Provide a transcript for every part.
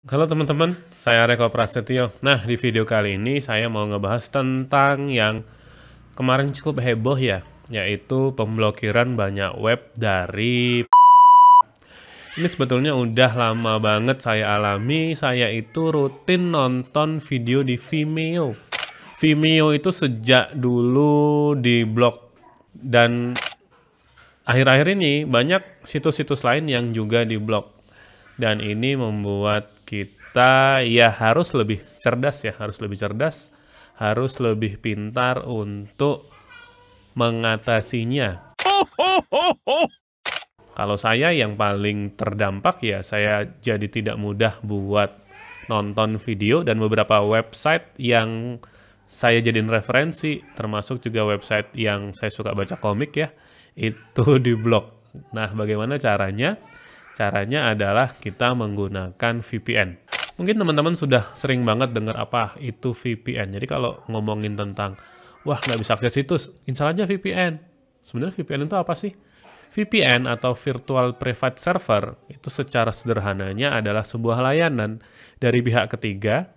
Halo teman-teman, saya Reko Prasetyo. Nah, di video kali ini saya mau ngebahas tentang yang kemarin cukup heboh ya, yaitu pemblokiran banyak web dari. Ini sebetulnya udah lama banget saya alami. Saya itu rutin nonton video di Vimeo. Vimeo itu sejak dulu di blog, dan akhir-akhir ini banyak situs-situs lain yang juga di blog. Dan ini membuat kita ya harus lebih cerdas ya, harus lebih pintar untuk mengatasinya. Kalau saya yang paling terdampak ya saya jadi tidak mudah buat nonton video, dan beberapa website yang saya jadiin referensi, termasuk juga website yang saya suka baca komik ya, itu diblok. Nah, bagaimana caranya? Caranya adalah kita menggunakan VPN. Mungkin teman-teman sudah sering banget dengar apa itu VPN. Jadi kalau ngomongin tentang, wah nggak bisa akses situs, install aja VPN. Sebenarnya VPN itu apa sih? VPN atau Virtual Private Server itu secara sederhananya adalah sebuah layanan dari pihak ketiga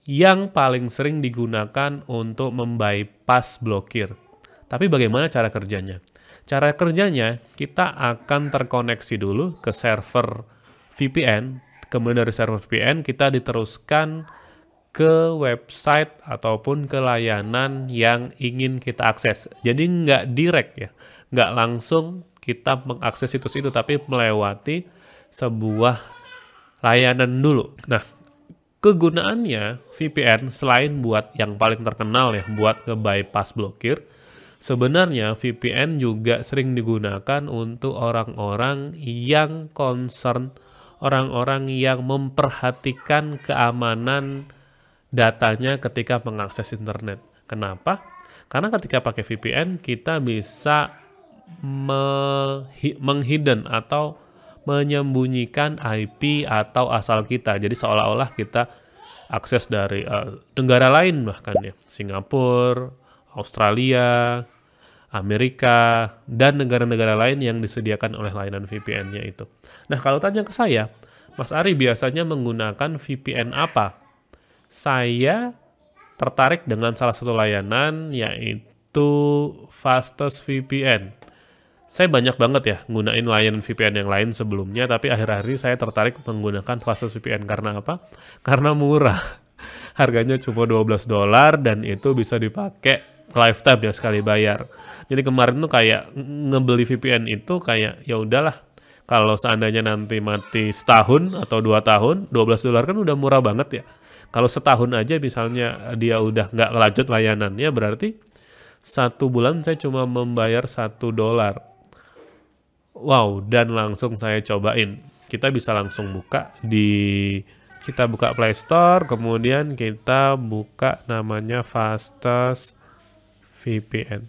yang paling sering digunakan untuk membypass blokir. Tapi bagaimana cara kerjanya? Cara kerjanya, kita akan terkoneksi dulu ke server VPN, kemudian dari server VPN kita diteruskan ke website ataupun ke layanan yang ingin kita akses. Jadi nggak direct ya, nggak langsung kita mengakses situs itu, tapi melewati sebuah layanan dulu. Nah, kegunaannya VPN selain buat yang paling terkenal ya, buat nge-bypass blokir, sebenarnya VPN juga sering digunakan untuk orang-orang yang concern, orang-orang yang memperhatikan keamanan datanya ketika mengakses internet. Kenapa? Karena ketika pakai VPN kita bisa menghidden atau menyembunyikan IP atau asal kita. Jadi seolah-olah kita akses dari negara lain bahkan ya, Singapura, Australia, Amerika, dan negara-negara lain yang disediakan oleh layanan VPN-nya itu. Nah, kalau tanya ke saya, Mas Ari biasanya menggunakan VPN apa? Saya tertarik dengan salah satu layanan, yaitu Fastest VPN. Saya banyak banget ya gunain layanan VPN yang lain sebelumnya, tapi akhir-akhir ini saya tertarik menggunakan Fastest VPN. Karena apa? Karena murah. Harganya cuma $12 dan itu bisa dipakai lifetime ya, sekali bayar. Jadi kemarin tuh kayak ngebeli VPN itu kayak ya udahlah, kalau seandainya nanti mati setahun atau 2 tahun, $12 kan udah murah banget ya. Kalau setahun aja misalnya dia udah nggak lanjut layanannya, berarti 1 bulan saya cuma membayar $1. Wow, dan langsung saya cobain. Kita bisa langsung buka kita buka Play Store, kemudian kita buka namanya Fastest VPN.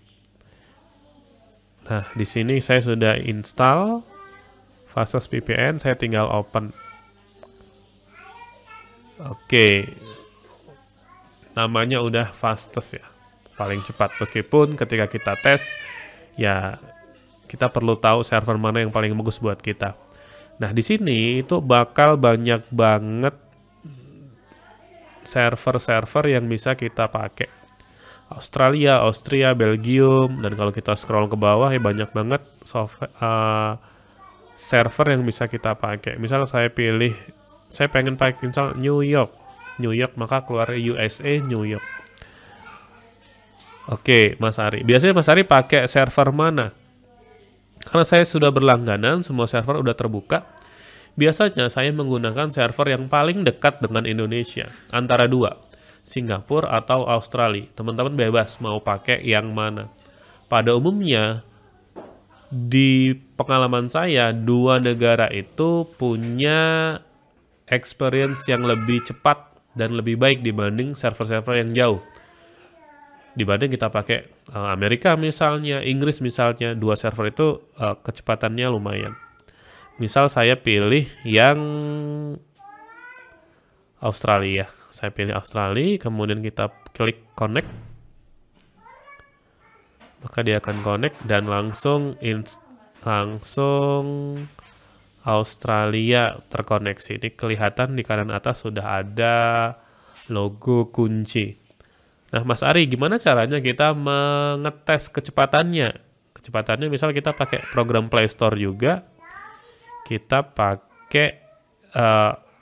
Nah, di sini saya sudah install Fastest VPN, saya tinggal open. Oke, namanya udah Fastest ya, paling cepat. Meskipun ketika kita tes, ya kita perlu tahu server mana yang paling bagus buat kita. Nah, di sini itu bakal banyak banget server-server yang bisa kita pakai. Australia, Austria, Belgium, dan kalau kita scroll ke bawah ya banyak banget server yang bisa kita pakai. Misal saya pilih, saya pengen pakai misal New York, maka keluar USA New York. Oke, Mas Ari. Biasanya Mas Ari pakai server mana? Karena saya sudah berlangganan, semua server udah terbuka. Biasanya saya menggunakan server yang paling dekat dengan Indonesia, antara dua, Singapura atau Australia. Teman-teman bebas mau pakai yang mana. Pada umumnya, di pengalaman saya, dua negara itu punya experience yang lebih cepat dan lebih baik dibanding server-server yang jauh. Dibanding kita pakai Amerika misalnya, Inggris misalnya, dua server itu kecepatannya lumayan. Misal saya pilih yang Australia. Saya pilih Australia, kemudian kita klik connect. Maka dia akan connect dan langsung Australia terkoneksi. Ini kelihatan di kanan atas sudah ada logo kunci. Nah, Mas Ari, gimana caranya kita mengetes kecepatannya? Kecepatannya misal kita pakai program Play Store juga, kita pakai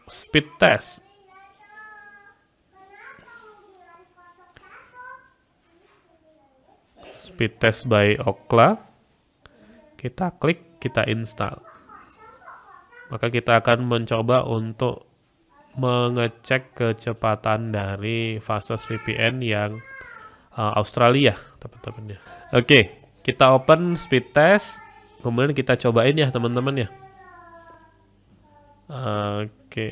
speed test. Speed test by Ookla. Kita klik, kita install. Maka kita akan mencoba untuk mengecek kecepatan dari Fastest VPN yang Australia, teman-teman ya. Oke, kita open speed test, kemudian kita cobain ya teman-teman ya. Oke.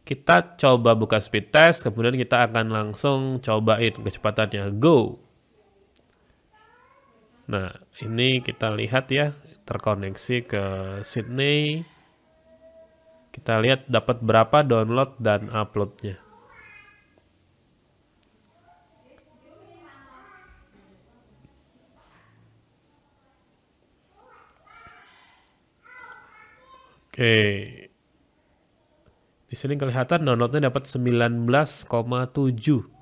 Kita coba buka speed test, kemudian kita akan langsung cobain kecepatannya. Go! Nah, ini kita lihat ya, terkoneksi ke Sydney. Kita lihat dapat berapa download dan uploadnya. Oke. Di sini kelihatan downloadnya dapat 19,7.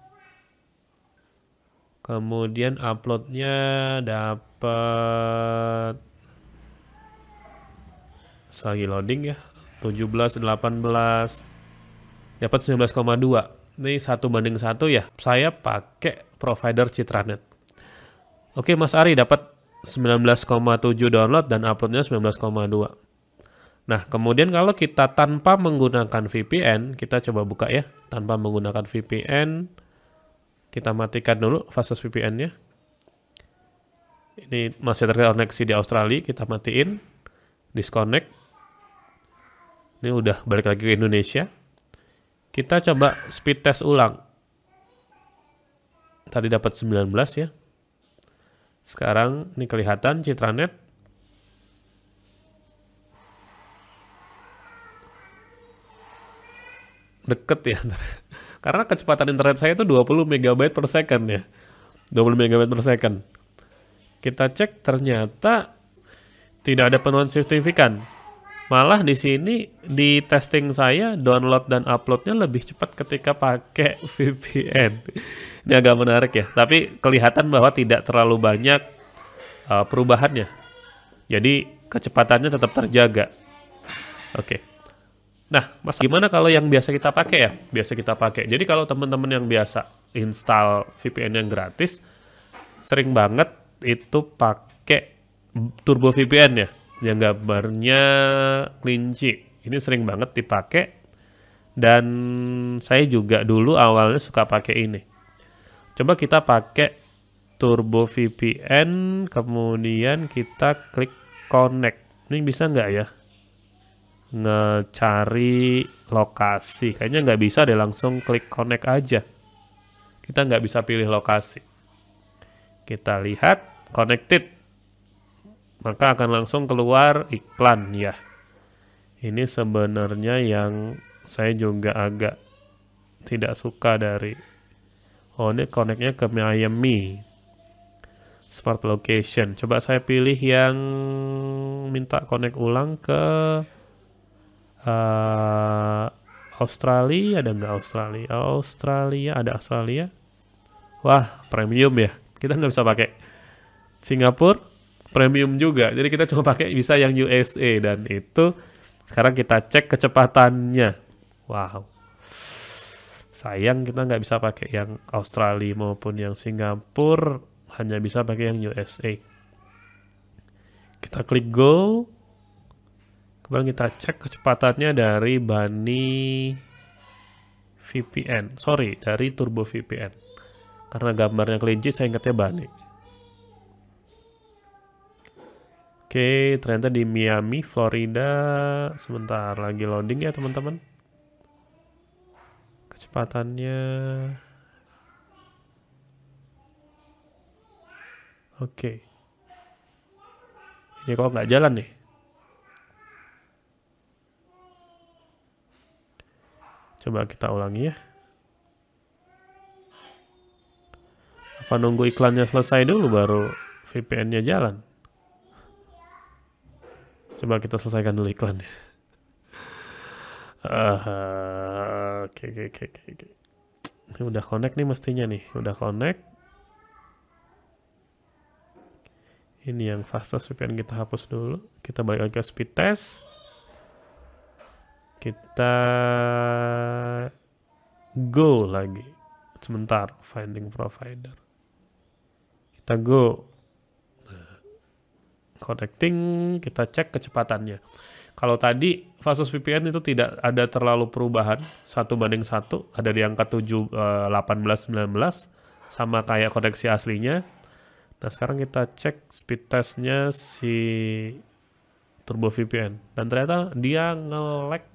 Kemudian uploadnya dapat, lagi loading ya, 17, 18, dapat 19,2. Ini 1:1 ya. Saya pakai provider Citranet. Oke, Mas Ari dapat 19,7 download dan uploadnya 19,2. Nah, kemudian kalau kita tanpa menggunakan VPN, kita coba buka ya. Tanpa menggunakan VPN, kita matikan dulu Fastest VPN-nya. Ini masih terkoneksi di Australia, kita matiin. Disconnect. Ini udah balik lagi ke Indonesia. Kita coba speed test ulang. Tadi dapat 19 ya. Sekarang ini kelihatan Citranet. Deket ya. Karena kecepatan internet saya itu 20 MB per second ya. 20 MB per second. Kita cek ternyata tidak ada penurunan signifikan. Malah di sini di testing saya download dan uploadnya lebih cepat ketika pakai VPN. Ini agak menarik ya. Tapi kelihatan bahwa tidak terlalu banyak perubahannya. Jadi kecepatannya tetap terjaga. Oke. Nah, Mas, gimana kalau yang biasa kita pakai ya? Biasa kita pakai. Jadi kalau teman-teman yang biasa install VPN yang gratis, sering banget itu pakai Turbo VPN ya, yang gambarnya kelinci. Ini sering banget dipakai, dan saya juga dulu awalnya suka pakai ini. Coba kita pakai Turbo VPN, kemudian kita klik connect. Ini bisa nggak ya? Ngecari lokasi, kayaknya nggak bisa deh, langsung klik connect aja. Kita nggak bisa pilih lokasi. Kita lihat connected, maka akan langsung keluar iklan ya. Ini sebenarnya yang saya juga agak tidak suka dari, ini connectnya ke Miami Smart Location. Coba saya pilih yang minta connect ulang ke Australia. Ada nggak Australia? Australia, ada Australia. Wah, premium ya. Kita nggak bisa pakai. Singapura premium juga. Jadi kita cuma pakai bisa yang USA, dan itu sekarang kita cek kecepatannya. Wow. Sayang kita nggak bisa pakai yang Australia maupun yang Singapura, hanya bisa pakai yang USA. Kita klik go. Kemudian kita cek kecepatannya dari Bunny VPN. Sorry, dari Turbo VPN. Karena gambarnya kelinci, saya ingatnya Bunny. Oke, ternyata di Miami, Florida. Sebentar, lagi loading ya teman-teman. Kecepatannya. Oke. Ini kok nggak jalan nih? Coba kita ulangi ya. Apa nunggu iklannya selesai dulu baru VPN-nya jalan? Coba kita selesaikan dulu iklannya. Oke. Ini udah connect nih mestinya nih. Udah connect. Ini yang fastest VPN kita hapus dulu. Kita balik lagi ke speed test. Kita go lagi. Sebentar, finding provider. Kita go. Connecting, kita cek kecepatannya. Kalau tadi fastest VPN itu tidak ada terlalu perubahan, 1:1, ada di angka 18-19, sama kayak koneksi aslinya. Nah sekarang kita cek speed testnya si Turbo VPN, dan ternyata dia nge-lag,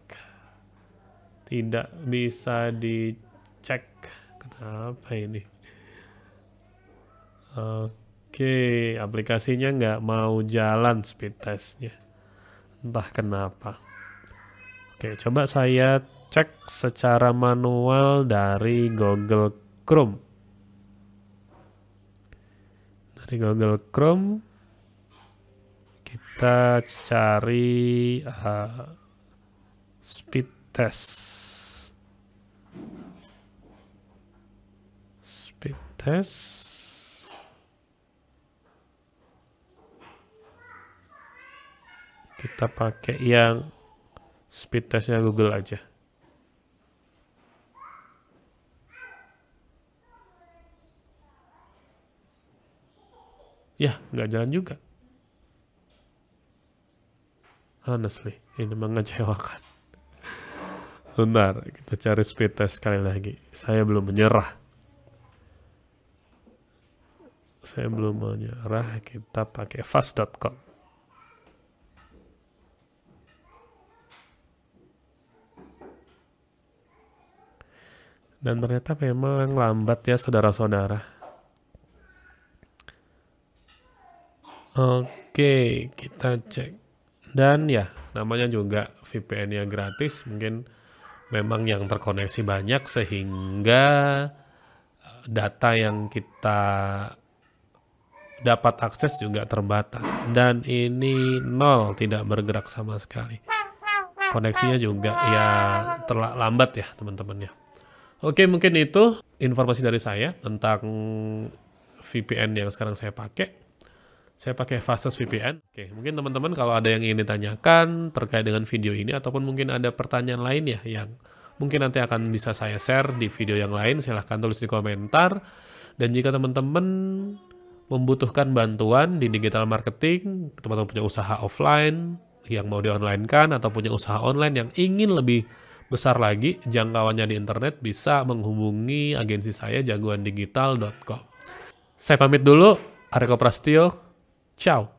tidak bisa dicek. Kenapa ini? Oke, aplikasinya nggak mau jalan speed testnya. Entah kenapa. Oke, coba saya cek secara manual dari Google Chrome. Dari Google Chrome, kita cari speed test. Speed test. Kita pakai yang speed testnya Google aja. Ya, nggak jalan juga. Honestly, ini mengecewakan. Bentar, kita cari speed test sekali lagi. Saya belum menyerah. Kita pakai fast.com. Dan ternyata memang lambat ya saudara-saudara. Oke, kita cek. Dan ya, namanya juga VPN-nya gratis. Mungkin memang yang terkoneksi banyak sehingga data yang kita dapat akses juga terbatas. Dan ini nol, tidak bergerak sama sekali. Koneksinya juga ya terlambat ya teman-teman ya. Oke, mungkin itu informasi dari saya tentang VPN yang sekarang saya pakai. Saya pakai fastest VPN. Oke, mungkin teman-teman kalau ada yang ingin ditanyakan terkait dengan video ini, ataupun mungkin ada pertanyaan lain ya yang mungkin nanti akan bisa saya share di video yang lain, silahkan tulis di komentar. Dan jika teman-teman membutuhkan bantuan di digital marketing, teman-teman punya usaha offline yang mau di-online-kan, atau punya usaha online yang ingin lebih besar lagi jangkauannya di internet, bisa menghubungi agensi saya jagoandigital.com. Saya pamit dulu, Areko Prasetyo, ciao.